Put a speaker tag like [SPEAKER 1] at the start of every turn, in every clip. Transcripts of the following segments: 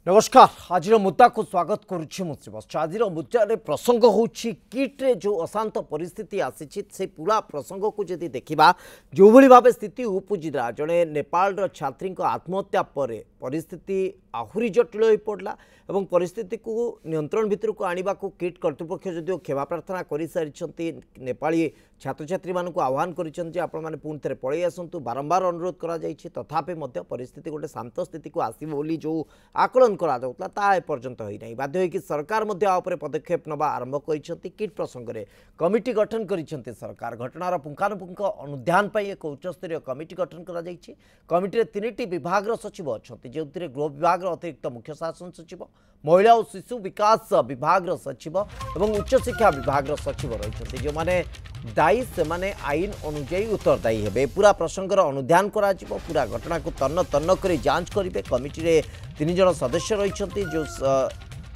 [SPEAKER 1] नमस्कार। आज मुद्दा को स्वागत करुच्ची। आज मुद्दा प्रसंग होची किट्रे जो अशांत परिस्थिति आसी से पूरा प्रसंग को जदि देखा जो भली भाव स्थिति उपजिला जड़े नेपाल छात्री आत्महत्या पर परिस्थिति आहुरी जटिल हो पड़ा और परिस्थिति को नियंत्रण भितर को आने को किट कर्तृपक्ष जदिव क्षमा प्रार्थना कर सारी नेपाली छात्र छात्री मानक आह्वान कर पुणी थे पलि आसतु बारंबार अनुरोध करा तथापि परिस्थिति गोटे शांत स्थिति को आसो जो आकलन पर्यंत होना बाध्य हो सरकार पदक्षेप नवा आरंभ कर किट प्रसंग में कमिटी गठन कर सरकार घटनार पुंखानुपुंख अनुधान एक उच्चस्तरीय कमिटी गठन कमिटी तीन विभाग सचिव अच्छा जो गृह विभाग अतिरिक्त मुख्य शासन सचिव महिला और शिशु विकास विभाग सचिव और उच्च शिक्षा विभाग सचिव रही जो मैंने दायी से माने आईन अनुजाई उत्तरदायी हे पूरा प्रसंगर अनुधान करा पूरा घटना को तन्न तन्न कर जांच करेंगे। कमिटी रे 3 जन सदस्य रही जो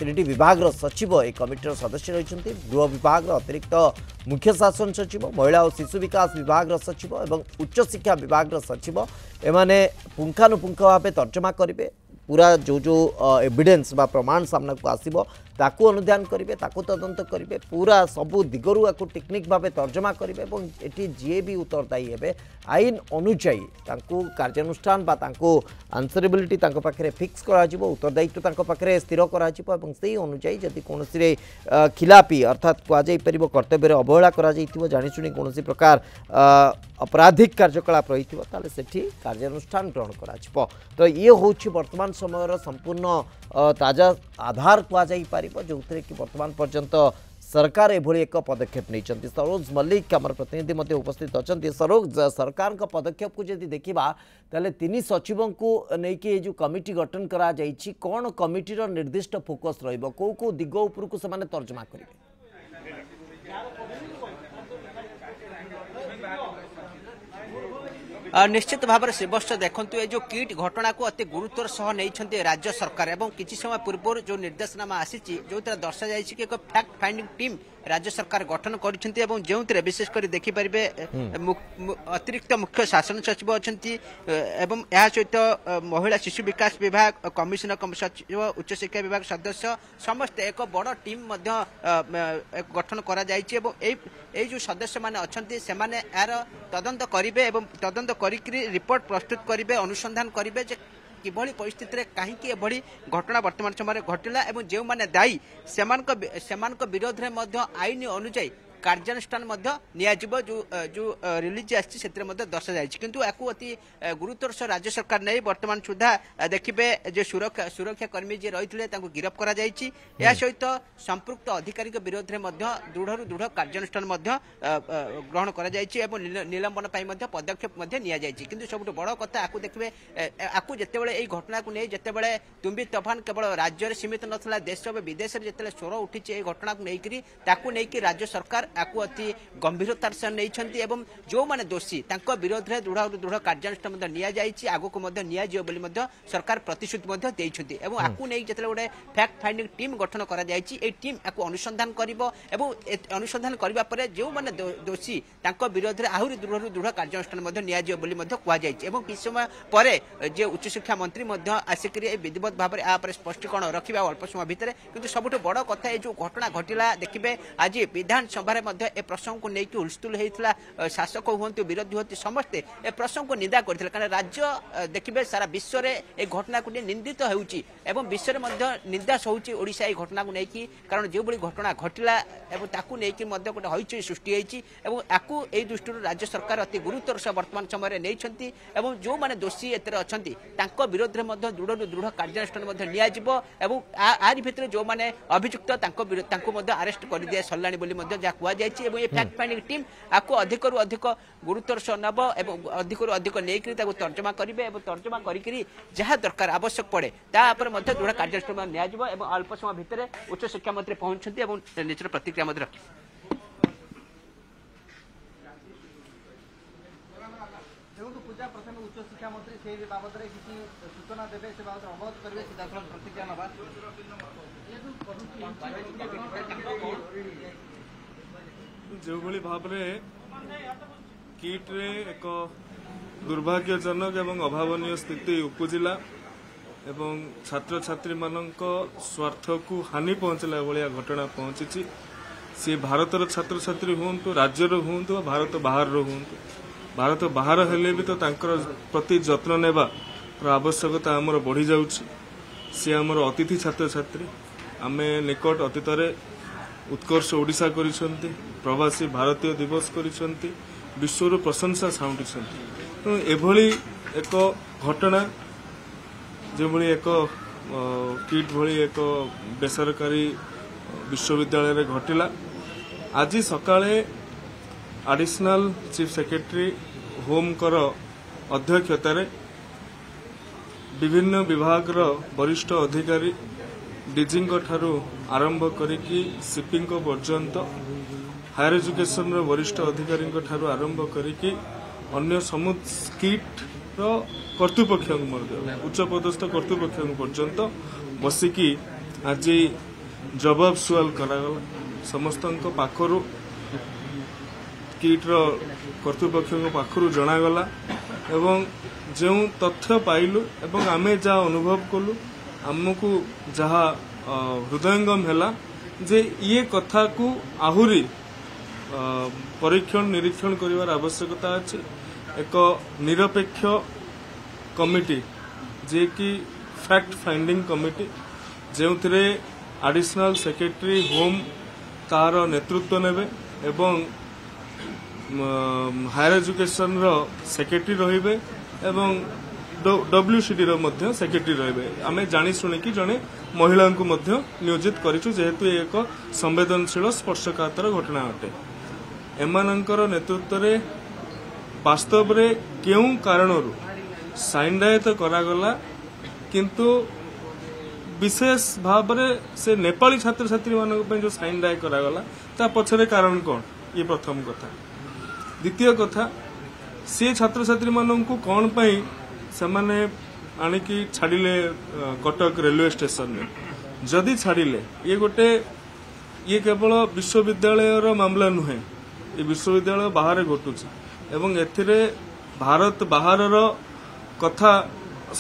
[SPEAKER 1] 3 विभाग सचिव एक कमिटर सदस्य रही गृह विभाग अतिरिक्त मुख्य शासन सचिव महिला और शिशु विकास विभाग सचिव और उच्च शिक्षा विभाग सचिव एमाने पुंखानुपुंख भाव तर्जमा करेंगे। पूरा जो जो एविडेंस बा प्रमाण सामना को आसीबो ताकू अनुधान करेंगे ताकू तदंत करेंगे पूरा सबू दिगरु या टेक्निक भाव तर्जमा करेंगे और ये जी भी उत्तरदायी हे आईन अनुजाई कार्यानुष्ठान आंसरेबिलिटी पाखे फिक्स करा उत्तरदायित्व पाखे स्थिर करा से अनुजाई जदि कौन खिलापी अर्थात कहुपर कर्तव्य अवहेला जाशुणी कौन प्रकार अपराधिक कार्यकलाप रही से कार्यानुष्ठान ग्रहण करा तो ये हूँ वर्तमान समय संपूर्ण ताजा आधार कहुपर जो कि वर्तमान पर्यंत सरकार एभली एक पदक्षेप नहीं। सरोज मल्लिक आम प्रतिनिधि उपस्थित अच्छा। सरोज सरकार पदक्षेप को जब देखा ताले 3 सचिवों को लेकिन जो कमिटी गठन करा जाइछि कौन कमिटीर निर्दिष्ट फोकस रहिबो को दिग उपर को से तर्जमा करेंगे।
[SPEAKER 2] निश्चित भाव में श्रीवत्स देखु ये जो किट घटना को अति गुरुत्वर सह नहीं राज्य सरकार एवं किसी समय पूर्व जो निर्देशनामा आसी जो दर्शा जाए कि एक फैक्ट फाइंडिंग टीम राज्य सरकार गठन कर जो विशेषकर देखिपारे अतिरिक्त मुख्य शासन सचिव अच्छा एवं यह सहित महिला शिशु विकास विभाग कमिशनर सचिव उच्च शिक्षा विभाग सदस्य समस्त एक बड़ टीम गठन करा जो सदस्य माने अच्छा से यार तदंत करेंगे तदंत रिपोर्ट प्रस्तुत करेंगे अनुसंधान करेंगे किभली परिस्थिति रे कहीं एभली घटना वर्तमान समय घटिला एवं जो माने दायी सेमानक विरोध रे मध्य आईन अनुजाई कार्यानुष्ठान नियाजिबो जो रिलीज आसी दर्शा जाए किंतु याकू अति गुरुत्वर सह राज्य सरकार नहीं वर्तमान सुधा देखिए जो सुरक्षा कर्मी जी रही गिरफ करा जायछि या सहित संपृक्त अधिकारी विरोध में दृढ़ दृढ़ कार्यानुष्ठान ग्रहण करा जायछि एवं निलंबन पदक्षेप निया जायछि किंतु सबुठ बड़ कथा आपको देखिए आपको जितेबाला यही घटना को नहीं जितेबाला तुम्बी तोफान केवल राज्य सीमित नाला देश विदेश में जिते स्वर उठी यही घटना को लेकिन राज्य सरकार आपको अति गंभीरतार सह नहीं जो माने दोषी विरोध में दृढ़ दृढ़ कार्यानुष्ठान नियाଯାଇଛି आगको सरकार प्रतिश्रुति आपको नहीं जिते गोटे फैक्ट फाइंडिंग टीम गठन करा टीम आपको अनुसंधान अनुसंधान करने जो माने दोषी विरोध में आहरी दृढ़ दृढ़ कार्यानुष्ठान नियाଯିव किसी समय पर जे उच्च शिक्षा मंत्री आसिक विधिवत भाव में आप स्पष्टीकरण रखा अल्प समय भितर किंतु सबुठ बड़ कथा जो घटना घटिला देखिए आज विधानसभा ए प्रसंग को लेकिन हुलस्थुल होता शासक हूँ विरोधी हूँ समस्ते ए प्रसंग को निंदा करते कारण राज्य देखिए सारा विश्व में ए घटना को निंदित हो विश्व में निंदा सहूची ओडिशा ए घटना को लेकिन कारण जो बड़ी घटना घटिला गोटे हईचई सृष्टि आपको यही दृष्टि राज्य सरकार अति गुरुत्वर सह वर्तमान समय नहीं जो मैंने दोषी एतर अच्छा विरोध में दृढ़ दृढ़ कार्यानुष्ठान नियाजिव आरि भितर जो मैंने अभियुक्त आरेस्ट कर दिया सरला जहाँ ये फैक्ट फाइंडिंग टीम आपको अधिक अधिक गुरुत्वर सह नब अधिक अधिक नहीं तर्जमा करेंगे तर्जमा करी जहाँ दरकार आवश्यक पड़े दृढ़ कार्यानुष्ठान नियाजिव अल्प समय भितर उच्च शिक्षा मंत्री पहुंचते निजर प्रतिक्रिया रखी पूजा प्रथम उच्च शिक्षा मंत्री से बाबद किसी सूचना देवे से बाबद अवगत करेंगे सीधा प्रतिक्रिया नवा
[SPEAKER 3] जो भाव किट्रे एक दुर्भाग्यजनक एवं अभावनीय स्थिति उपजिला ଏବଂ ଛାତ୍ରଛାତ୍ରୀ ମାନଙ୍କ ସ୍ୱାର୍ଥକୁ ହାନି ପହଞ୍ଚିଲା ଭଳିଆ ଘଟଣା ପହଞ୍ଚିଛି। ସେ ଭାରତର ଛାତ୍ରଛାତ୍ରୀ ହୁଅନ୍ତୁ, ରାଜ୍ୟର ହୁଅନ୍ତୁ, ଭାରତ ବାହାରର ହୁଅନ୍ତୁ। ଭାରତ ବାହାର ହେଲେ ବି ତ ତାଙ୍କର ପ୍ରତି ଯତ୍ନ ନେବାର ଆବଶ୍ୟକତା ଆମର ବଢ଼ି ଯାଉଛି। ସେ ଆମର ଅତିଥି ଛାତ୍ରଛାତ୍ରୀ। ଆମେ ନିକଟ ଅତୀତରେ ଉତ୍କର୍ଷ ଓଡ଼ିଶା କରିଛନ୍ତି, ପ୍ରବାସୀ ଭାରତୀୟ ଦିବସ କରିଛନ୍ତି, ବିଶ୍ୱରୁ ପ୍ରଶଂସା ସାଉଣ୍ଟିଛନ୍ତି। ତେଣୁ ଏଭଳି ଏକ ଘଟଣା ଯେଭଳି ଏକ କିଟ୍ ଭଳି ଏକ ବେସରକାରୀ ବିଶ୍ୱବିଦ୍ୟାଳୟରେ ଘଟିଲା, ଆଜି ସକାଳେ ଆଡିସନାଲ ଚିଫ ସେକ୍ରେଟାରୀ ହୋମଙ୍କର ଅଧ୍ୟକ୍ଷତାରେ ବିଭିନ୍ନ ବିଭାଗର ବରିଷ୍ଠ ଅଧିକାରୀ ଡିଜିଙ୍କ ଠାରୁ ଆରମ୍ଭ କରିକି ସିପିଙ୍କ ପର୍ଯ୍ୟନ୍ତ, ହାୟର ଏଜୁକେସନର ବରିଷ୍ଠ ଅଧିକାରୀଙ୍କ ଠାରୁ ଆରମ୍ଭ କରିକି ଅନ୍ୟ କିଟ୍ର କର୍ତ୍ତୃପକ୍ଷଙ୍କୁ ମଧ୍ୟ ଉଚ୍ଚପଦସ୍ଥ କର୍ତ୍ତୃପକ୍ଷଙ୍କ ପର୍ଯ୍ୟନ୍ତ ବସିକି ଆଜି ଜବାବ ସୁଆଲ କରାଗଲା। ସମସ୍ତଙ୍କ ପାଖରୁ କିଟ୍ର କର୍ତ୍ତୃପକ୍ଷଙ୍କ ପାଖରୁ ଜଣାଗଲା ଏବଂ ଯେଉଁ ତଥ୍ୟ ପାଇଲୁ ଏବଂ ଆମେ ଯାହା ଅନୁଭବ କଲୁ, ଆମକୁ ଯାହା ହୃଦୟଙ୍ଗମ ହେଲା ଯେ ଇଏ କଥାକୁ ଆହୁରି ପରୀକ୍ଷଣ ନିରୀକ୍ଷଣ କରିବାର ଆବଶ୍ୟକତା ଅଛି। ଏକ ନିରପେକ୍ଷ କମିଟି, ଯିଏକି ଫ୍ୟାକ୍ଟ ଫାଇଣ୍ଡିଂ କମିଟି, ଯେଉଁଥିରେ ଆଡିସନାଲ ସେକ୍ରେଟାରୀ ହୋମ୍ ତାହାର ନେତୃତ୍ୱ ନେବେ ଏବଂ ହାୟର ଏଜୁକେସନର ସେକ୍ରେଟାରୀ ରହିବେ ଏବଂ WCDର ମଧ୍ୟ ସେକ୍ରେଟାରୀ ରହିବେ। ଆମେ ଜାଣି ଶୁଣିକି ଜଣେ ମହିଳାଙ୍କୁ ମଧ୍ୟ ନିୟୋଜିତ କରିଛୁ, ଯେହେତୁ ଏକ ସମ୍ବେଦନଶୀଳ ସ୍ପର୍ଶକାତର ଘଟଣା ଅଟେ। ଏମାନଙ୍କର ନେତୃତ୍ୱରେ ବାସ୍ତବରେ କେଉଁ କାରଣରୁ ସାଇଣ୍ଡାୟିତ କରାଗଲା, କିନ୍ତୁ ବିଶେଷ ଭାବରେ ସେ ନେପାଳୀ ଛାତ୍ରଛାତ୍ରୀମାନଙ୍କ ପାଇଁ ଯେଉଁ ସାଇଣ୍ଡାୟ କରାଗଲା ତା ପଛରେ କାରଣ କ'ଣ, ଇଏ ପ୍ରଥମ କଥା। ଦ୍ୱିତୀୟ କଥା, ସେ ଛାତ୍ରଛାତ୍ରୀମାନଙ୍କୁ କ'ଣ ପାଇଁ ସେମାନେ ଆଣିକି ଛାଡ଼ିଲେ କଟକ ରେଲୱେ ଷ୍ଟେସନରେ? ଯଦି ଛାଡ଼ିଲେ, ଇଏ କେବଳ ବିଶ୍ୱବିଦ୍ୟାଳୟର ମାମଲା ନୁହେଁ, ଏ ବିଶ୍ୱବିଦ୍ୟାଳୟ ବାହାରେ ଘଟୁଛି ଏବଂ ଏଥିରେ ଭାରତ ବାହାରର କଥା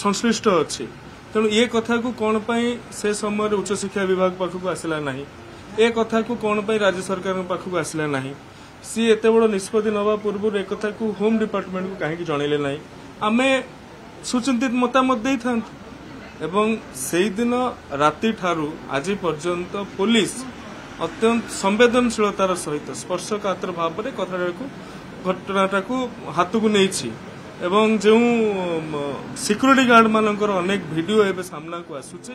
[SPEAKER 3] ସଂଶ୍ଳିଷ୍ଟ ଅଛି। ତେଣୁ ଏ କଥାକୁ କ'ଣ ପାଇଁ ସେ ସମୟରେ ଉଚ୍ଚଶିକ୍ଷା ବିଭାଗ ପାଖକୁ ଆସିଲା ନାହିଁ, ଏ କଥାକୁ କ'ଣ ପାଇଁ ରାଜ୍ୟ ସରକାରଙ୍କ ପାଖକୁ ଆସିଲା ନାହିଁ, ସିଏ ଏତେ ବଡ଼ ନିଷ୍ପତ୍ତି ନେବା ପୂର୍ବରୁ ଏ କଥାକୁ ହୋମ୍ ଡିପାର୍ଟମେଣ୍ଟକୁ କାହିଁକି ଜଣାଇଲେ ନାହିଁ? ଆମେ ସୁଚିନ୍ତିତ ମତାମତ ଦେଇଥାନ୍ତୁ। ଏବଂ ସେଇଦିନ ରାତିଠାରୁ ଆଜି ପର୍ଯ୍ୟନ୍ତ ପୋଲିସ ଅତ୍ୟନ୍ତ ସମ୍ବେଦନଶୀଳତାର ସହିତ ସ୍ପର୍ଶକାତର ଭାବରେ ଘଟଣାଟାକୁ ହାତକୁ ନେଇଛି ଏବଂ ଯେଉଁ ସିକ୍ୟୁରିଟି ଗାର୍ଡ ମାନଙ୍କର ଅନେକ ଭିଡିଓ ଏବେ ସାମ୍ନାକୁ ଆସୁଛି,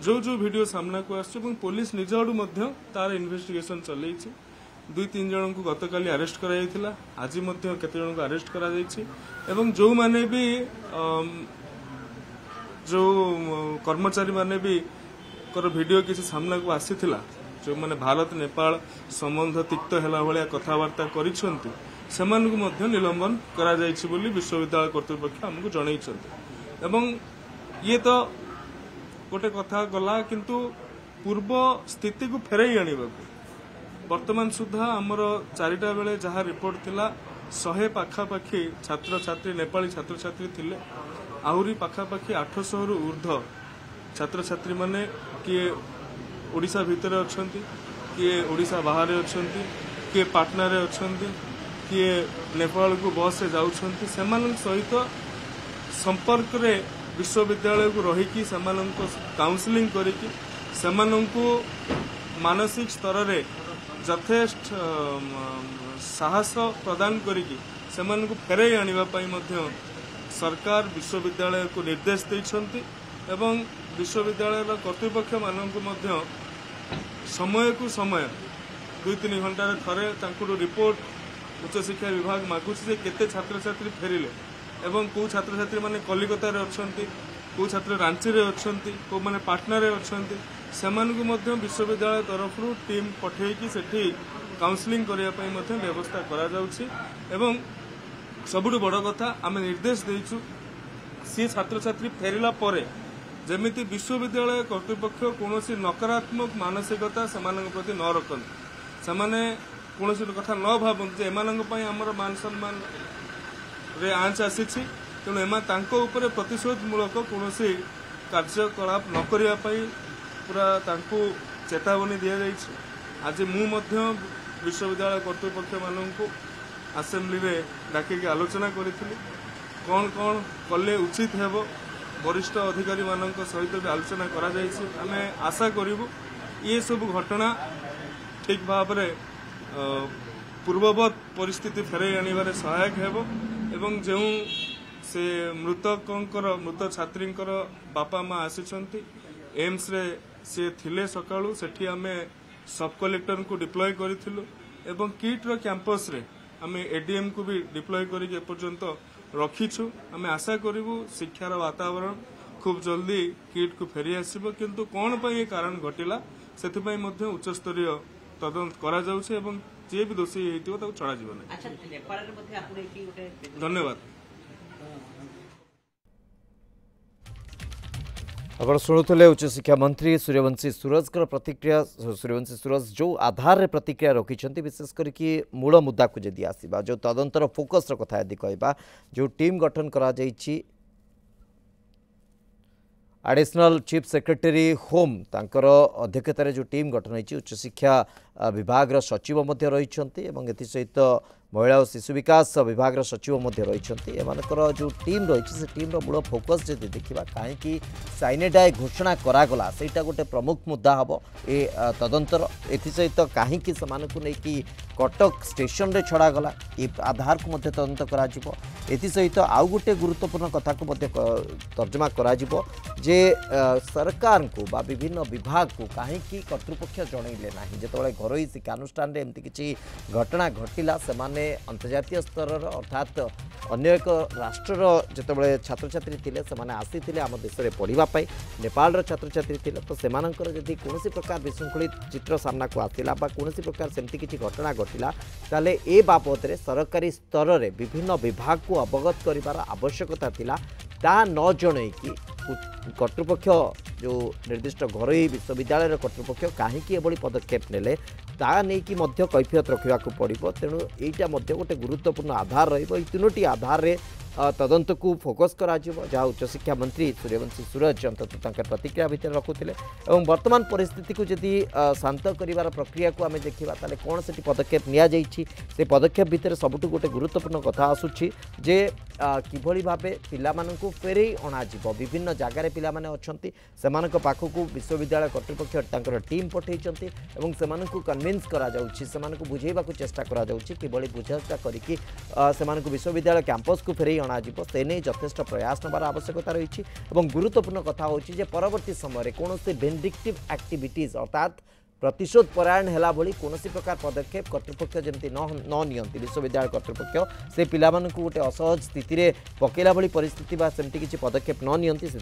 [SPEAKER 3] ଯୋଉ ଭିଡିଓ ସାମ୍ନାକୁ ଆସୁଛି ଏବଂ ପୋଲିସ ନିଜ ଆଡୁ ମଧ୍ୟ ତାର ଇନଭେଷ୍ଟିଗେସନ ଚଲେଇଛି। 2-3 ଜଣଙ୍କୁ ଗତକାଲି ଆରେଷ୍ଟ କରାଯାଇଥିଲା, ଆଜି ମଧ୍ୟ କେତେ ଜଣଙ୍କୁ ଆରେଷ୍ଟ କରାଯାଇଛି ଏବଂ ଯେଉଁମାନେ ବି ଯେଉଁ କର୍ମଚାରୀ ମାନେ ବି ଭିଡିଓ କିଛି ସାମ୍ନାକୁ ଆସିଥିଲା, ଯେଉଁମାନେ ଭାରତ ନେପାଳ ସମ୍ବନ୍ଧ ତିକ୍ତ ହେଲା ଭଳିଆ କଥାବାର୍ତ୍ତା କରିଛନ୍ତି, ସେମାନଙ୍କୁ ମଧ୍ୟ ନିଲମ୍ବନ କରାଯାଇଛି ବୋଲି ବିଶ୍ୱବିଦ୍ୟାଳୟ କର୍ତ୍ତୃପକ୍ଷ ଆମକୁ ଜଣାଇଛନ୍ତି। ଏବଂ ଇଏ ତ ଗୋଟେ କଥା ଗଲା, କିନ୍ତୁ ପୂର୍ବ ସ୍ଥିତିକୁ ଫେରାଇ ଆଣିବାକୁ ବର୍ତ୍ତମାନ ସୁଦ୍ଧା ଆମର 4ଟା ବେଳେ ଯାହା ରିପୋର୍ଟ ଥିଲା, 100 ପାଖାପାଖି ଛାତ୍ରଛାତ୍ରୀ ନେପାଳୀ ଛାତ୍ରଛାତ୍ରୀ ଥିଲେ। ଆହୁରି ପାଖାପାଖି 800ରୁ ଉର୍ଦ୍ଧ୍ୱ ଛାତ୍ରଛାତ୍ରୀମାନେ କିଏ ଓଡ଼ିଶା ଭିତରେ ଅଛନ୍ତି, କିଏ ଓଡ଼ିଶା ବାହାରେ ଅଛନ୍ତି, କିଏ ପାଟନାରେ ଅଛନ୍ତି, କିଏ ନେପାଳକୁ ବସ୍ରେ ଯାଉଛନ୍ତି। ସେମାନଙ୍କ ସହିତ ସମ୍ପର୍କରେ ବିଶ୍ୱବିଦ୍ୟାଳୟକୁ ରହିକି ସେମାନଙ୍କ କାଉନ୍ସିଲିଂ କରିକି ସେମାନଙ୍କୁ ମାନସିକ ସ୍ତରରେ ଯଥେଷ୍ଟ ସାହସ ପ୍ରଦାନ କରିକି ସେମାନଙ୍କୁ ଫେରାଇ ଆଣିବା ପାଇଁ ମଧ୍ୟ ସରକାର ବିଶ୍ୱବିଦ୍ୟାଳୟକୁ ନିର୍ଦ୍ଦେଶ ଦେଇଛନ୍ତି ଏବଂ ବିଶ୍ୱବିଦ୍ୟାଳୟର କର୍ତ୍ତୃପକ୍ଷମାନଙ୍କୁ ମଧ୍ୟ ସମୟକୁ ସମୟ 2-3 ଘଣ୍ଟାରେ ଥରେ ତାଙ୍କୁ ରିପୋର୍ଟ ଉଚ୍ଚଶିକ୍ଷା ବିଭାଗ ମାଗୁଛି ଯେ କେତେ ଛାତ୍ରଛାତ୍ରୀ ଫେରିଲେ ଏବଂ କେଉଁ ଛାତ୍ରଛାତ୍ରୀମାନେ କଲିକତାରେ ଅଛନ୍ତି, କେଉଁ ଛାତ୍ର ରାଞ୍ଚିରେ ଅଛନ୍ତି, କେଉଁମାନେ ପାଟନାରେ ଅଛନ୍ତି, ସେମାନଙ୍କୁ ମଧ୍ୟ ବିଶ୍ୱବିଦ୍ୟାଳୟ ତରଫରୁ ଟିମ୍ ପଠାଇକି ସେଠି କାଉନ୍ସିଲିଂ କରିବା ପାଇଁ ମଧ୍ୟ ବ୍ୟବସ୍ଥା କରାଯାଉଛି। ଏବଂ ସବୁଠୁ ବଡ଼ କଥା, ଆମେ ନିର୍ଦ୍ଦେଶ ଦେଇଛୁ ସିଏ ଛାତ୍ରଛାତ୍ରୀ ଫେରିଲା ପରେ ଯେମିତି ବିଶ୍ୱବିଦ୍ୟାଳୟ କର୍ତ୍ତୃପକ୍ଷ କୌଣସି ନକାରାତ୍ମକ ମାନସିକତା ସେମାନଙ୍କ ପ୍ରତି ନ ରଖନ୍ତି, ସେମାନେ କୌଣସି କଥା ନ ଭାବନ୍ତି ଯେ ଏମାନଙ୍କ ପାଇଁ ଆମର ମାନ ସମ୍ମାନରେ ଆଞ୍ଚ ଆସିଛି, ତେଣୁ ତାଙ୍କ ଉପରେ ପ୍ରତିଶୋଧମୂଳକ କୌଣସି କାର୍ଯ୍ୟକଳାପ न करिया पई पूरा तांकु चेतावनी दिया जाइछि। आज मु मध्य विश्वविद्यालय कर्तृपक्ष माननकु असेंबली रे डाकिक आलोचना करिथिलि कौन कौन कले उचित हेबो वरिष्ठ अधिकारी मानक सहित भी आलोचना करा जाइछि। आमे आशा करिवु ये सब घटना ठीक भाव में पूर्ववत परिस्थिति फेरई आनिबारे सहायक हेबो एवं जो से मृत छात्री बापा माँ आसिछंती एम्स रे से थिले सकाळु सेठी आमे सब कलेक्टर को डिप्लॉय करिथिलु एवं किट रो कैंपस रे आमे एडीएम को भी डिप्लॉय करिक एपर्यंत रखीछु। आमे आशा करिवु शिक्षार वातावरण खूब जल्दी किट को फेरी आसिबो किंतु कोन पई ए कारण घटिला सेति पई मध्ये उच्च स्तरीय तदंत करा जाउछे एवं जे भी दोषी हेतिबो ताको छडा जीवन।
[SPEAKER 2] अच्छा नेपाल रे मध्ये आपण एकी गोटे
[SPEAKER 3] धन्यवाद।
[SPEAKER 1] आप शुणुले उच्च शिक्षा मंत्री सूर्यवंशी सूरज प्रतिक्रिया। सूर्यवंशी सूरज जो आधार रे प्रतिक्रिया रखिंट विशेष करके मूल मुद्दा को जदि आसवा जो तदंतर फोकस कथा यदि कहबा जो टीम गठन करा जाइछि एडिशनल चीफ सेक्रेटरी होम तांकर अध्यक्षतार जो टीम गठन होती उच्च शिक्षा विभाग सचिव रही सहित महिला और शिशु विकास विभाग सचिव रही एमानकर जो टीम रही से टीम मूल फोकस जब देखा कहीं साइनेडाए घोषणा करागला सेटा गोटे प्रमुख मुद्दा हम ए तदंतर एसहित कहीं से कटक स्टेशन रे छड़ागला ये आधार को मध्य तदंत करा सहित आउ गोटे गुरुत्वपूर्ण कथा को मध्य तर्जमा करा जे सरकार को बा विभिन्न विभाग को कहीं कर्तृपक्ष जनइले ना जिते घरोई शिक्षानुष्ठान एमती किसी घटना घटिला से अंतर्जातीय स्तर अर्थात अन्य एक राष्ट्र जिते छात्र छात्री थे से आसी आम देश में पढ़ाई नेपाल छात्र छात्री थे तो सेमानंकर जदि कौन प्रकार विशृंखलित चित्र सामना को आसला कौन प्रकार सेमती किसी घटना घटिला ताले ए बाबद में सरकारी स्तर में विभिन्न विभाग को अवगत करिवार आवश्यकता थिला ता न जनईकि कर्तृपक्ष जो निर्दिष्ट घरोई विश्वविद्यालय कर्तृपक्ष कहीं एभली पदक्षेप नेले ता नहीं कि मध्य कैफियत रखा पड़ो तेणु यहीटा गोटे गुरुत्वपूर्ण आधार रही आधार रे तदंत को फोकस करा जहाँ उच्च शिक्षा मंत्री सूर्यवंशी सूरज अंततः प्रतिक्रिया भितर रखुले और वर्तमान परिस्थिति को जदि शांत कर प्रक्रिया को आम देखा ताले कौन से पदक्षेप नि पदक्षेप भितर सबुठ गोटे गुरुत्वपूर्ण कथा आसूची जे किभली भाबे पिलामानंकु फेरई अणाजिब विभिन्न जगार पिला माने अछंती सेमानक पाखकु विश्वविद्यालय कर्तृपक्ष तांकर टीम पठेइचंती एवं सेमानकु कन्विन्स करा जाउछि सेमानकु बुझेइबाकु चेष्टा करा जाउछि किभली बुझाउता करिकि सेमानकु विश्वविद्यालय कैंपस को फेरई अणाजिब तेने यथेष्ट प्रयास नबार आवश्यकता रही और गुरुत्वपूर्ण कथा होछि जे परवर्ती समय कौन से वेंडिक्टिव एक्टिविटीज अर्थात प्रतिशोध परायण है भली कौन प्रकार पदक्षेप कर्तृपक्ष जमी न नियंती विश्वविद्यालय कर्तृपक्ष से पिला गोटे असहज स्थिति रे पकेला भली परिस्थिति सेमती किसी पदक्षेप न नियंती से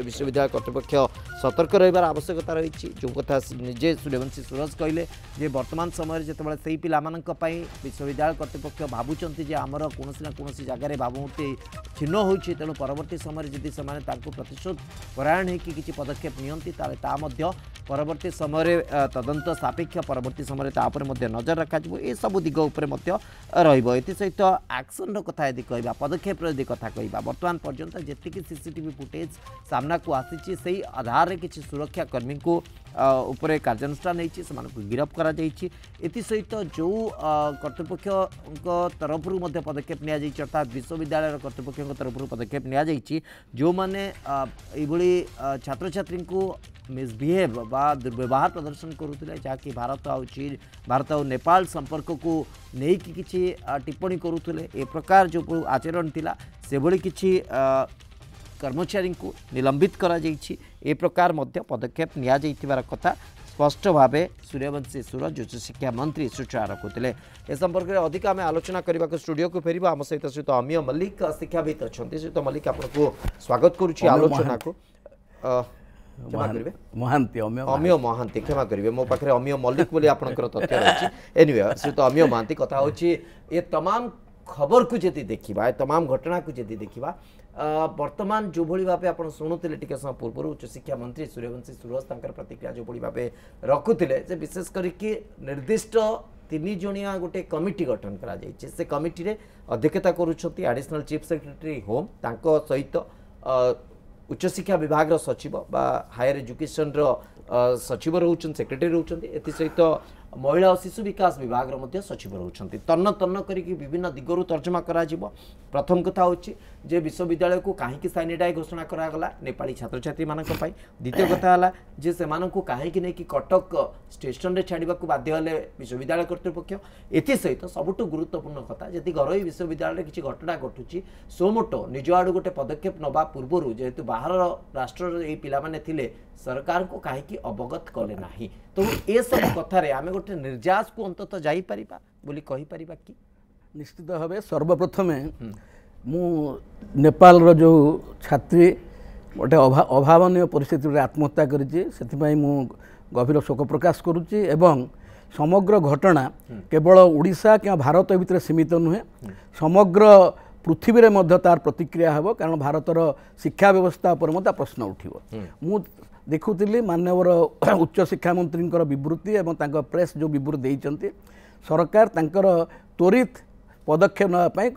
[SPEAKER 1] विश्वविद्यालय कर्तृपक्ष सतर्क रहिबार आवश्यकता रही जो कथा निजे सूर्यवंशी सूरज कहले जे वर्तमान समय जितेबाला से पिला विश्वविद्यालय कर्तृपक्ष भावुंट आमर कौन ना कौन जगह भावमूर्ति छिन्न होती तेणु परवर्ती समय जदि से प्रतिशोध परायण हो कि पदक्षेप नियंती परवर्ती समय तदंत सापेक्ष परवर्ती समय नजर रखा ये सब दिग सहित एक्शन कथा यदि कह पदक्षेप यदि कथा कह बर्तमान पर्यंत जी सीसीटीवी फुटेज सामना को आसी से आधार में किसी सुरक्षा कर्मी को उपरे कार्यानुष्ठान होती गिरफ करा सहित जो कर्तृपक्ष तरफ पदक्षेप नि अर्थात विश्वविद्यालय कर्तृपक्ष तरफ पदक्षेप नि जो मैंने छात्र छात्री को मिसबिहेव बा दुर्व्यवहार प्रदर्शन करुले जहाँकि भारत आउ चीन भारत और नेपाल संपर्क को लेकिन किसी टिप्पणी करुले ए प्रकार जो आचरण थिला से भली किसी कर्मचारी को निलंबित करा जाइछि ए प्रकार मध्य पदक्षेप निया जाइथिबार कथा स्पष्ट भाव सूर्यवंशी सूरज उच्च शिक्षा मंत्री सूचना रखुले। ए संपर्क में अधिक आम आलोचना करने को स्टूडियो को फेर आम सहित सहित अमीय मल्लिक शिक्षाविद अच्छा सहित मल्लिक आपको स्वागत करुच्ची आलोचना को अमीय महांती क्षमा करेंगे मो पाखे अमीय मल्लिक बोली आपंकर तथ्य रही एनिवे सहित अमीय महांती कथा होची ये तमाम खबर को जदि देखा तमाम घटना को जदि देखा वर्तमान जो भली भाव आप शुणुते टे समय पूर्व उच्च शिक्षा मंत्री सूर्यवंशी सूरज तंकर प्रतिक्रिया जो भली भाव रखुले विशेष करके निर्दिष्ट 3 जणिया गोटे कमिटी गठन करा जायछि से कमिटी रे अध्यक्षता करुछथि एडिशनल चीफ सेक्रेटरी होम तांको सहित उच्चशिक्षा विभाग सचिव बा हायर एजुकेशन सचिव रोचन सेक्रेटरी रोचन एसहित महिला और शिशु विकास विभाग सचिव रोचन तन्न तन्न करके विभिन्न दिगरू तर्जमा करा प्रथम कथा हूँ जे विश्वविद्यालय को कहीं सैनिटाइज घोषणा करागला नेपाली छात्र छात्री मानक द्वितीय कथा है जे से कहीं नहीं कटक स्टेशन में छाड़ा बाध्य हेले विश्वविद्यालय कर्तृपक्ष एसहित सबुठ गुरुत्वपूर्ण कथा जदि घरोई विश्वविद्यालय किसी घटना घटुची सोमोटो निज आड़ गोटे पदक्षेप नवा पूर्व जेहेतु बाहर राष्ट्र पाने थिले सरकार को कहीं अवगत कले ना तो ये सब कथार आम गोटे निर्यास को अंततः जापर कि
[SPEAKER 4] निश्चित भाव सर्वप्रथम मु नेपाल रो जो छात्री गोटे अभावनीय परिस्थिति आत्महत्या करी मु गभीर शोक प्रकाश करुच्ची एवं समग्र घटना केवल ओडिशा कि भारत भितर सीमित नुहे समग्र पृथ्वी रे मध्य तार प्रतिक्रिया हेबो कारण भारतर शिक्षा व्यवस्था पर प्रश्न उठिबो मु देखुली मानवर उच्च शिक्षा मंत्री विवृत्ति एवं तांकर प्रेस जो विवृत्ति देइचंती सरकार तांकर त्वरित पदक्षेप नापी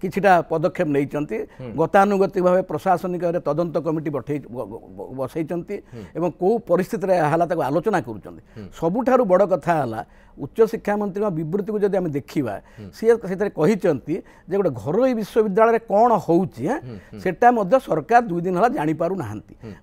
[SPEAKER 4] किछिटा पदक्षेप नैचंती गतानुगतिक भाव प्रशासनिक तदंत कमिटी बसैचंती एवं को परिस्थिति हला ताको आलोचना करुचंती सबुठारु बड़ कथा हला उच्च शिक्षा मंत्री विवृत्ति को जब आम देखा सी कहते जे गोटे घरोई विश्वविद्यालय कौन होटा सरकार 2 दिन है जापारू ना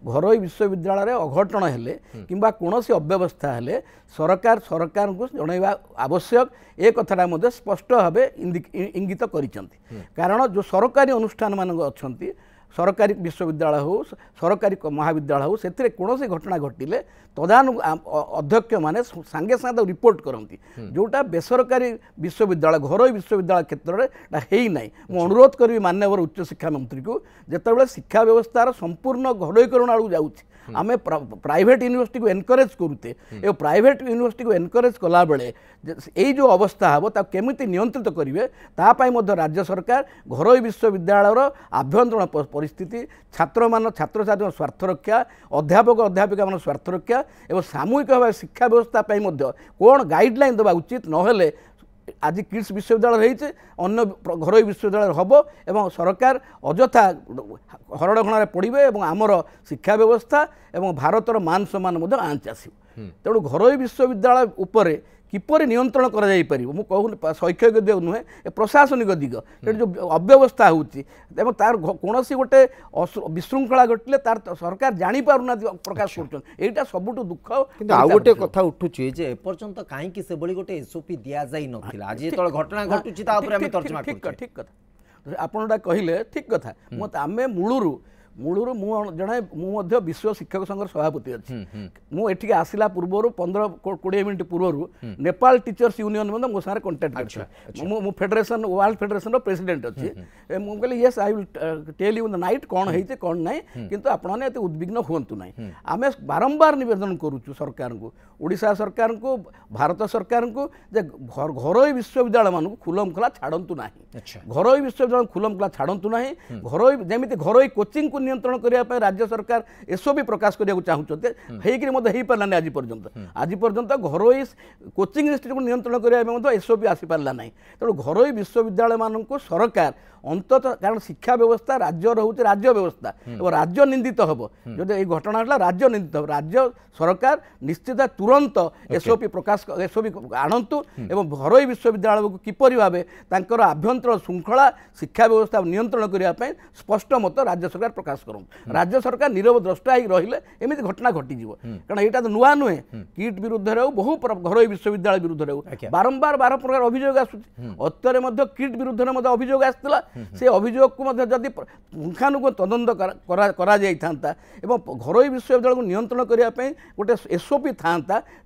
[SPEAKER 4] घरोई विश्वविद्यालय अघटन हेले किंबा कौन अव्यवस्था हेले सरकार को जनइबा आवश्यक ए कथाटा स्पष्ट भाव इंगित करिसेंती कारण जो सरकारी अनुष्ठान मान अच्छी सरकारी विश्वविद्यालय हो सरकारी महाविद्यालय हो से कौन घटना घटिले तदानु अध्यक्ष माने सांगे सांगे रिपोर्ट करती जोटा बेसरकारी विश्वविद्यालय घरोई विश्वविद्यालय क्षेत्र में ना मु अनुरोध करी माननीय उच्च शिक्षा मंत्री को जितेबाला शिक्षा व्यवस्थार संपूर्ण घरोईकरण आड़ जाऊँगी आम प्राइवेट यूनिवर्सिटी को एनकरेज करुते ए प्राइवेट यूनिवर्सिटी को एनकरेज कला बेले यही जो अवस्था हम केमिति नियंत्रित करेंगे तापाई राज्य सरकार घरोई विश्वविद्यालय आभ्यंतरण परिस्थिति छात्र छात्री स्वार्थ रक्षा अध्यापक अध्यापिका मान स्वार्थ रक्षा एवं सामूहिक भाव शिक्षा व्यवस्था कौन गाइडलाइन देवा उचित नहेले आज किड्स विश्वविद्यालय रही अन्य घरोई विश्वविद्यालय हम एवं सरकार अजथा हरणघणारे पड़े और आमर शिक्षा व्यवस्था एवं भारतर मान सम्मान आंच आसो तेणु घरोई विश्वविद्यालय उपरे किपर नियंत्रण कर शैक्षिक दिग नुहे प्रशासनिक दिग जो अव्यवस्था होती तार कौन गोटे विशृंखला घटले तार सरकार जापारूना प्रकाश कर सबुठ दुख
[SPEAKER 1] आउ गोटे कथा उठुची जे एपर्यंत कहीं से गोटे एसओपी दि जाई नथिला आज जो घटना घटुची तर्जमा
[SPEAKER 4] ठीक कथा आपन कहले ठीक कथा मत आमे मूलरू जड़े मु विश्व शिक्षक संघ सभापति अच्छी मुझे आसला पूर्व 15-20 मिनट पूर्व नेपाल टीचर्स यूनियन मो सारे कंटाक्ट कर फेडरेशन वर्ल्ड फेडरेशन प्रेसिडेंट अच्छी मुझे yes I will tell you the night कौन है कौन ना किंतु आपने उद्विग्न हूँ ना आम बारंबार निवेदन करुचु सरकार को ओडिशा सरकार को भारत सरकार को घरोई विश्वविद्यालय मानक खुलम खुला छाड़ू ना घरोई विश्वविद्यालय खुलम खुला छाड़ू ना घरोई जमी घरोई कोचिंग को नियंत्रण करने राज्य सरकार एसओपी प्रकाश करने चाहते हो पारा आज पर्यंत घरोई कोचिंग इंस्टीट्यूट को नियंत्रण करने एसओपी आसी पारा ना तेणु घरोई विश्वविद्यालय मान को सरकार अंततः कारण शिक्षा व्यवस्था राज्य रोचे राज्य व्यवस्था और राज्य निंदित हम जो ये घटना है राज्य निंदित हम राज्य सरकार निश्चित तुरंत एसओपी प्रकाश एसओपी आणतु एवं घरोई विश्वविद्यालय को किपरि भावे तांकर आभ्यंतर श्रृंखला शिक्षा व्यवस्था नियंत्रण करने स्पष्ट मत राज्य सरकार प्रकाश करूँ राज्य सरकार नीरव द्रष्टा रही एमती घटना घटीज कारण यहाँ तो नुआ नुहे किट विरुद्ध हो बहु घरोई विश्वविद्यालय विरुद्ध हो बारंबार 12 प्रकार अभियोग आसुच्ची किट विरुद्ध अभियोग आसाला से अभियोग को जदि पुंखानुपुंख तदंत करा एवं घरोई विश्वविद्यालय को नियंत्रण करने गोटे एसओपी था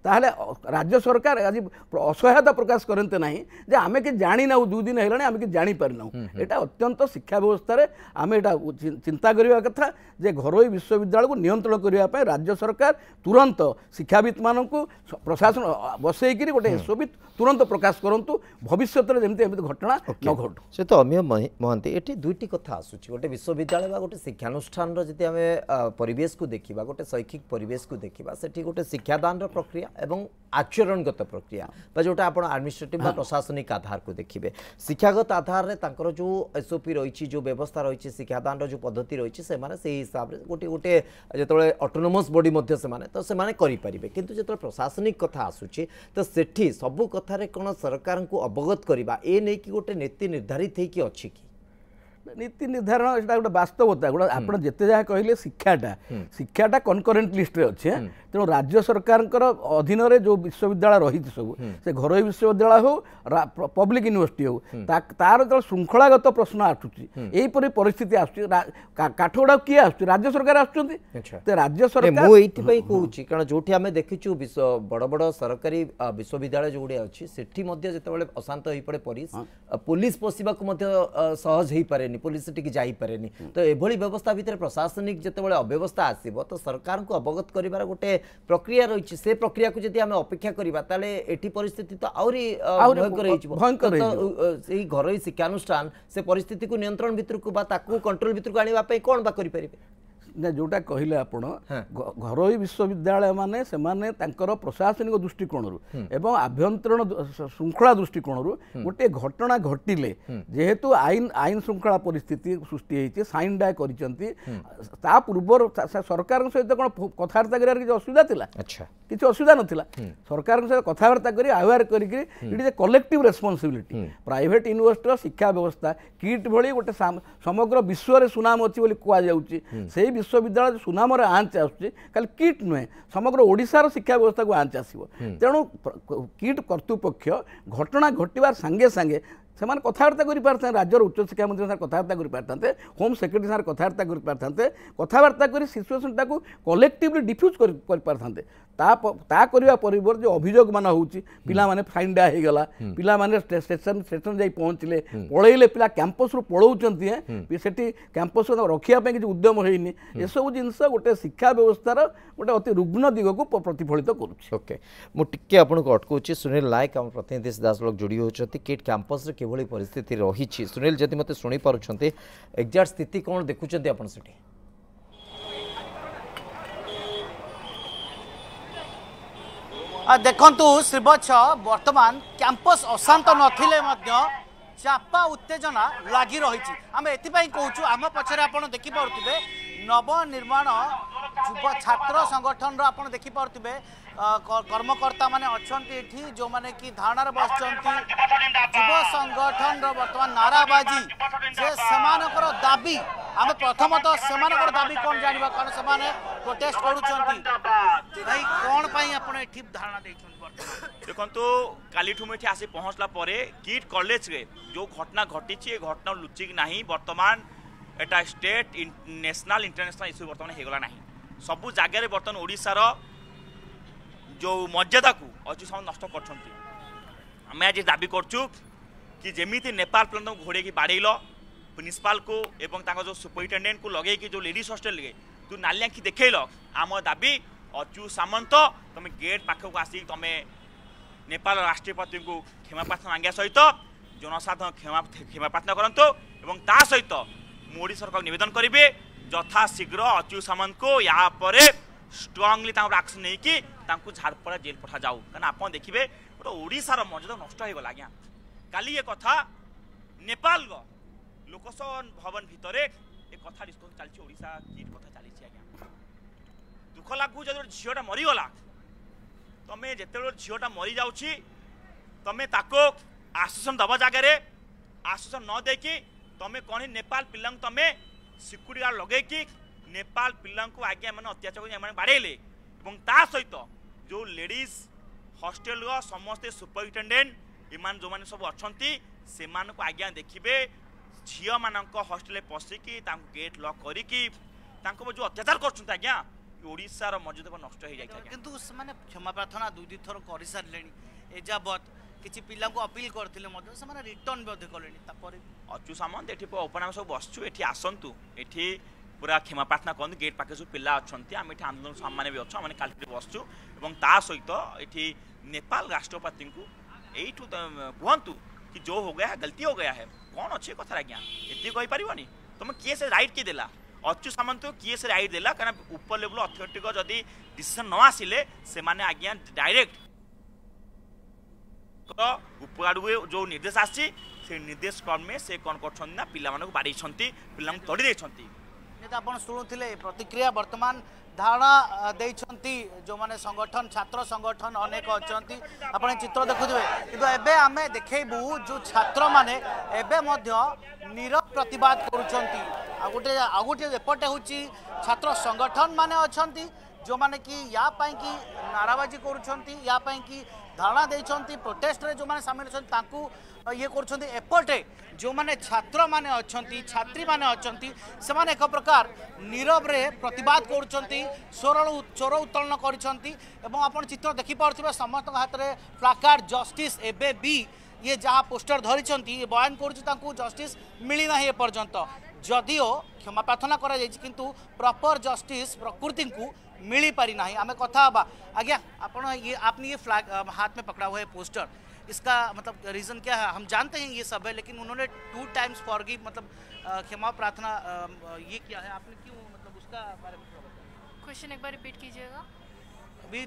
[SPEAKER 4] ताहले राज्य सरकार आज असहायता प्रकाश करते ना जे आम कि जानी ना 2 दिन है आम कि जापारी ना यहाँ अत्यंत शिक्षा व्यवस्था आम यहाँ चिंता करने कथा जे घरोई विश्वविद्यालय को नियंत्रण करने राज्य सरकार तुरंत शिक्षाविद मान प्रशासन बसईकि गोटे एसओपी तुरंत प्रकाश करूँ भविष्य में घटना न घटू
[SPEAKER 1] से तो अमीय महंती ये 2टी कथा आसूची गोटे विश्वविद्यालय गोटे शिक्षानुष्ठान जी आम परिवेश को देखा गोटे शैक्षिक परिवेश को देखा से गोटे शिक्षादान प्रक्रिया एवं आचरणगत प्रक्रिया जोटा आप एडमिनिस्ट्रेटिव प्रशासनिक आधार को देखिए शिक्षागत आधार में जो एसओपी रही जो व्यवस्था रही शिक्षादान जो पद्धति रही से हिसाब से गोटे गोटे जो ऑटोनोमस बॉडी तो से करें किंतु जो प्रशासनिक कथा आसूची तो सेठी सबू कथार कौन सरकार को अवगत करवा ए नहीं कि गोटे नीति निर्धारित होगी अच्छी कि
[SPEAKER 4] नीति निर्धारण एटा गोटे वास्तवता गोटे आप जिते जहाँ कहले शिक्षाटा कनकरेन्ट लिस्ट रे अच्छे तेणु राज्य सरकार अधीन जो विश्वविद्यालय रही सब से घरोई विश्वविद्यालय हो पब्लिक यूनिवर्सिटी हो तार जो श्रृंखलागत प्रश्न आसूची यहीपरी परिस्थिति आसूची काठगोड़ा किए आसूची राज्य सरकार आसुच्चंती राज्य सरकार
[SPEAKER 1] मुझे कहूँ कारण जो आम देखीचु बड़ बड़ सरकारी विश्वविद्यालय जो गुड़िया अच्छी सेठी जो अशांत हो पड़े पुलिस पशिवाक सहज हो पारे पुलिस टिक जापरे तो एभली व्यवस्था भितर प्रशासनिक जिते अव्यवस्था आसब तो सरकार को अवगत कर गोटे प्रक्रिया रही से प्रक्रिया को जब आम अपेक्षा करवा एठी परिस्थिति तो भयंकर घरोई शिक्षानुष्ठान से परिस्थिति को नियंत्रण भितर को कंट्रोल भितर को आने कौन बा करें
[SPEAKER 4] ना जोटा कहले आपण घरोई विश्वविद्यालय माने से माने तांकर प्रशासनिक दृष्टिकोण एवं आभ्यंतरण श्रृंखला दृष्टिकोण गोटे घटना घटिले जेहेतु आईन श्रृंखला परिस्थिति सृष्टि होती साइन डाय कर पूर्व सरकार सहित कौन कथबार्ता कर असुविधा थिला किसी असुविधा नथिला सरकार सहित कथबार्ता कर अवेयर कर कलेक्टिव रेस्पॉन्सिबिलिटी प्राइवेट यूनिवर्सिटी शिक्षा व्यवस्था किट भली गोटे समग्र विश्व में सुनाम अच्छी बोली कहुच्छी से विश्वविद्यालय सुनाम आंच आसूँ खाली किट नुहे समग्र ओडिशार शिक्षा व्यवस्था को आंच आसो तेणु किट कर्तृपक्ष घटना घटवार सांगे सांगे से कथबार्ता कर राज्यर उच्च शिक्षा मंत्री कथबार्ता कर होम सेक्रेटरी साथ कथबार्ता कर कथबार्ता कर सिचुएसन टाक कलेक्टिवली डिफ्यूज कर करने परिवर्तन जो अभियोग मान होची पिला माने फाइन डा हो गला पिला माने स्टेशन जाई पहुँचले पलैले पिला कैंपस रु पलाउचंती सेठी कैंपस रखिया पे किसी उद्यम होइनी ए सब जिनस गोटे शिक्षा व्यवस्थार गोटे अति रुग्ण दिग को प्रतिफलित करुच्ची
[SPEAKER 1] ओके मुझे आपको अटकाऊँगी सुनील नायक आम प्रतिनिधि दास लोक जोड़ी होती किट कैंपस किभली परिस्थिति रही सुनील जदि मत शुणी पार्छ एक्जाक्ट स्थिति कौन देखुं आप
[SPEAKER 5] देखंतु श्रीवत्स वर्तमान कैंपस अशांत नथिले मध्य चापा उत्तेजना लगी रही आम एपाई कहूँ आम पचर आप देखिपे नवनिर्माण युव छात्र संगठन आप देखिपे कर्मकर्ता माने अच्छा जो माने कि धारणार बस युव संगठन वर्तमान नाराबाजी जे सेमानकर दाबी आम प्रथमतः सेमानकर दाबी कौन जानिबा कारण सेमाने प्रोटेस्ट करूछंती भाई कौन पई आपण एठी धारणा दैछन
[SPEAKER 6] देखंतु कालीठू में आसी पहुँचला परे किट कॉलेज रे जो घटना घटी ए घटना लुचिक नहीं वर्तमान एटा स्टेट नेशनल इंटरनेशनल इश्यू वर्तमान हेगला नहीं सबु जगह वर्तमान ओडिशार जो मर्यादा को अच्छी समय नष्ट कर आज दाबी करचु कि जेमिति नेपाल प्लान घोड़े की बाड़ेल प्रिंसिपाल को एवं जो सुपरिटेडेंट को लगे कि जो लेडीज हॉस्टेल लगे तू नाली आखि देखेल आम दाबी अच्यू सामंत तुम गेट पाखक आसिक तुम नेपाल राष्ट्रपति को क्षमा प्रार्थना मांगा सहित जनसाधारण क्षमा प्रार्थना करंतु एवं ता सहित मोदी सरकार निवेदन करेंगे यथा शीघ्र अच्यू सामंत को यहाँ पर स्ट्रंगली एक्शन नहीं कि झारपड़ा जेल पठा जाऊ क्या आप देखिए गोटे ओडिशार मर्यादा नष्ट हो गला आज्ञा काली ये कथा नेपाल लोकसभा भवन भितर एक कथा डिस्कसन चलती ओडिशा किट कथा चली आज्ञा दुख लागू जो झीटा मरीगला तुम जिते झीटा मरी जाऊँगी तुम ताको आश्वासन दबा जगह आश्वासन न देकी तुम कौन नेपाल पिला तुम सिक्यूरीटी गार्ड लगे नेपाल पिला आज्ञा मैंने अत्याचार बाड़ेले ता सहित जो लेडीज हॉस्टेल समस्ते सुपरिटेडेंट इमान जो मैंने सब अच्छा से आज्ञा देखिए झी मान हॉस्टेल पशिकी गेट लॉक करिकी जो अत्याचार कर आज्ञा ओडिशार मर्यादा नष्ट हो जाए
[SPEAKER 5] किंतु से क्षमा प्रार्थना दुई थर कर सारे एजावत किसी पिला को अपील करते रिटर्न भी कले
[SPEAKER 6] अच्यू सामंत ये ओपन सब बसचु ये आसतु ये पूरा क्षमा प्रार्थना करते गेट पाखे सब पिला अच्छा आम ये आंदोलन सामने भी अच्छे मैंने काली बसचु और सहित ये नेपाल राष्ट्रपति को यू कहतु कि जो हो गया है गलती हो गया है कौन अच्छे कथा आज्ञा ये कहींपारनी तुम किए से राइट किए देला अच्यू सामंत किए से राइट देला क्या ऊपर लेवल अथॉरिटी को जदि डिसीजन न आसिले से माने आज्ञा डायरेक्ट ऊपर आड़ू जो निर्देश आसी से निर्देश क्रम से कौन कर पिला बाड़े पिला तड़ी
[SPEAKER 5] सुनीता आपण शुणुले प्रतिक्रिया वर्तमान धारणा देइछंती जो माने संगठन छात्र संगठन अनेक अछंती आपण चित्र देखुथिबे किंतु एबे आमे देखैबू जो छात्र माने एबे मध्य नीरव प्रतिवाद करूछंती आ गोटे एपटे होची छात्र संगठन माने अछंती जो माने कि या पाई कि नाराबाजी करूछंती या पाई कि धारणा देइछंती प्रोटेस्ट रे जो माने शामिल छन ताकू ये करूछंती एपटे जो माने छात्र माने अछंती छात्री माने अछंती से माने एक प्रकार नीरव रे प्रतिवाद करूछंती स्वर उत्तोलन करिछंती एवं आपण चित्र देखि पारथिबे समस्त हाथ रे प्लाकार्ड जस्टिस एबे भी ये जहाँ पोस्टर धरिछंती ये बयान करूछ ताकू जस्टिस मिली नाही ए पर्यंत जदिओ क्षमा प्रार्थना करा जायछि किंतु प्रॉपर जस्टिस प्रकृति को मिली पारी नहीं आमे कथा हबा आज्ञा आपण ये आपने ये फ्लैग हाथ में पकड़ा हुआ है पोस्टर इसका मतलब रीजन क्या है हम जानते हैं ये सब है लेकिन उन्होंने 2 टाइम्स फॉरगिव मतलब क्षमा प्रार्थना ये किया है आपने क्यों मतलब उसका बारे में
[SPEAKER 7] क्वेश्चन एक बार रिपीट कीजिएगा
[SPEAKER 5] अभी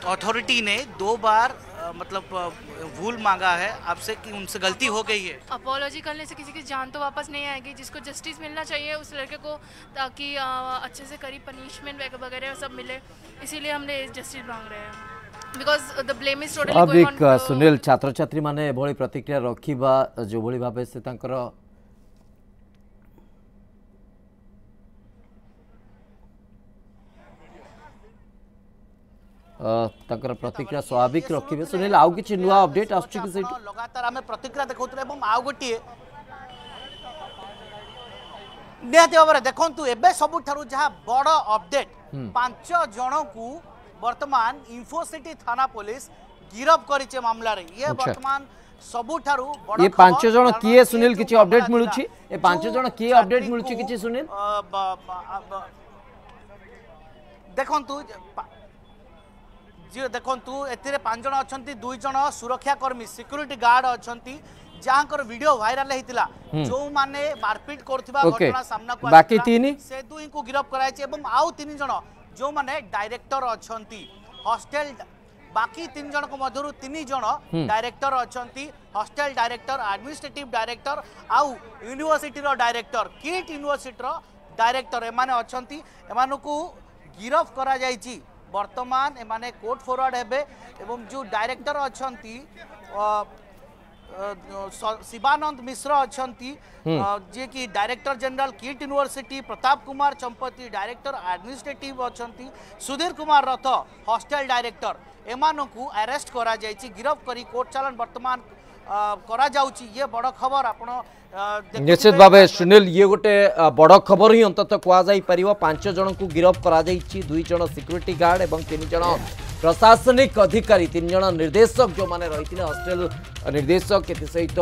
[SPEAKER 5] अथॉरिटी ने 2 बार मतलब भूल मांगा है आपसे कि उनसे गलती हो गई है
[SPEAKER 7] अपॉलॉजी करने से किसी की जान तो वापस नहीं आएगी जिसको जस्टिस मिलना चाहिए उस लड़के को ताकि अच्छे से करी पनिशमेंट वगैरह सब मिले इसीलिए हमने जस्टिस मांग रहे हैं because the blame is totally
[SPEAKER 1] स्वाभाविक सुनील छात्र छात्री माने एभली प्रतिक्रिया रखिबा जो भली भाबे से तांकर तांकर प्रतिक्रिया स्वाभाविक रखिबे सुनील आउ किछि नुवा अपडेट आछी कि सेठी
[SPEAKER 5] लगातार हमें प्रतिक्रिया देखौतले एवं आउ गोटिए निहाती भाव देखु एबे सबुठारु जहाँ बड़ अपडेट 5 जन को वर्तमान इन्फोसिटी थाना पुलिस गिरफ करिचे मामला रे ये वर्तमान सबुठारु बड़
[SPEAKER 1] ये 5 जन किए सुनील किछि अपडेट मिलुछि ए 5 जन किए अपडेट मिलुछि किछि सुनील
[SPEAKER 5] देखंतु जी देखंतु एतिरे 5 जन अछंती 2 जन सुरक्षाकर्मी सिक्योरिटी गार्ड अछंती जहाँकर वीडियो वायरल होता जो माने मारपीट करथिबा घटना सामना को
[SPEAKER 1] बाकी 3
[SPEAKER 5] से 2 को गिरफ कराइছে एवं आउ 3 जन जो माने डायरेक्टर अछंती हॉस्टल बाकी 3 जन को मधुर 3 जन डायरेक्टर अछंती हॉस्टल डायरेक्टर एडमिनिस्ट्रेटिव डायरेक्टर आउ यूनिवर्सिटी रो डायरेक्टर किट यूनिवर्सिटी रो डायरेक्टर एमाने अछंती एमानु को गिरफ करा जायछि वर्तमान एमाने कोर्ट फॉरवर्ड हेबे एवं जो डायरेक्टर अछंती शिवानंद मिश्र अछंती जे कि director general KIIT university Pratap Kumar Champati director administrative अछंती सुधीर कुमार रथ हॉस्टल डायरेक्टर एमानों को अरेस्ट करा जायछि गिरफ करी कोर्ट चालान वर्तमान करा जाउछि ये बड़ खबर आपण
[SPEAKER 1] निश्चित भाव सुनील ये गोटे बड़ खबर ही अंततः कह जाई परिबो 5 जन को गिरफ करा जायछि 2 जन सिक्योरिटी गार्ड एवं 3 जन प्रशासनिक अधिकारी 3 जन निर्देशक जो माने रही हॉस्टल निर्देशक के सहित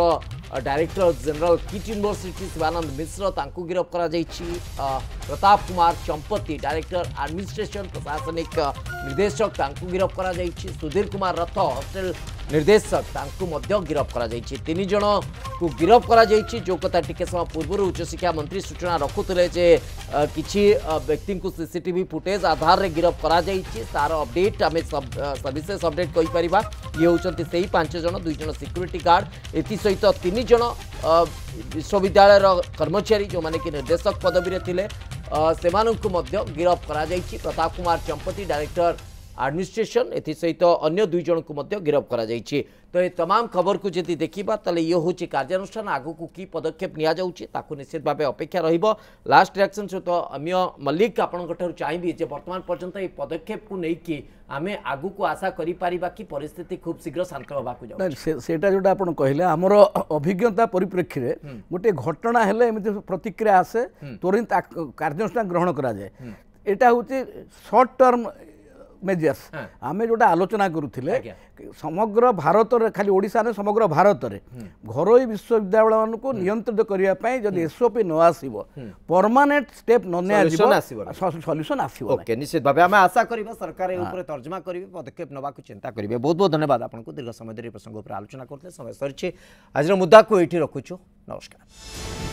[SPEAKER 1] director general KIIT university Shivanand Mishra तांको गिरफ करा जायछि प्रताप कुमार चंपती डायरेक्टर एडमिनिस्ट्रेशन प्रशासनिक निर्देशक तांको गिरफ करा जायछि सुधीर कुमार रथ हॉस्टल निर्देशक तांको मध्य गिरफ करा जायछि 3 जन को गिरफ करा जायछि जो कथा टिके समय पूर्व उच्च शिक्षा मंत्री सूचना रखुतले जे किछि व्यक्ति को सीसीटीवी फुटेज आधार रे गिरफ करा जायछि तार अपडेट हमें सविशेष अपडेट कहि परिबा ये होचंती सेही 5 जन 2 जन सिक्योरिटी गार्ड एति सहित 3 जन विश्वविद्यालय कर्मचारी जो माने कि निर्देशक पदवी रे सेमानंकु मध्य गिरफ करा जायछि प्रताप कुमार चंपती डायरेक्टर एडमिनिस्ट्रेशन एथि सहित अन्य 2 जन को मध्य गिरफ करा जायछि तो ये तमाम खबर को जदि देखिबा तले ये होछि कार्यानुष्ठान आगु को की पदक्षेप निया जाउछि ताकु निश्चित भाबे अपेक्षा रहिबो लास्ट रिएक्शन सहित अमिय मल्लिक आपन गठर चाहिबी जे वर्तमान पर्यंत ए पदक्षेप को नै कि आमे आगु को आशा करि पारिबा कि परिस्थिति खूब शीघ्र शांत होबा को जाउ
[SPEAKER 4] सेटा जोटा आपन कहले हमर अभिज्ञता परिप्रेक्षी रे गोटे घटना हेले एमिति प्रतिक्रिया आसे तुरंत कार्यानुष्ठान ग्रहण करा जाय एटा होछि शॉर्ट टर्म मेजर्स आमे जोटा आलोचना करुथिले समग्र भारत रे खाली ओडिसा ने समग्र भारत रे घरोई विश्वविद्यालय को नियंत्रित करिया पई जदि एसओपी न आसीबो परमानेंट स्टेप न ने सॉल्यूशन आसीबो
[SPEAKER 1] ओके निश्चित भाबे हम आशा करबा सरकार ए ऊपर तर्जमा करिवे पदक्षेप नबा को चिंता करिवे बहुत बहुत धन्यवाद आपन को दीर्घ समय धरि प्रसंग ऊपर आलोचना करते समय सरछि आज मुद्दा को एठी रखुछु नमस्कार।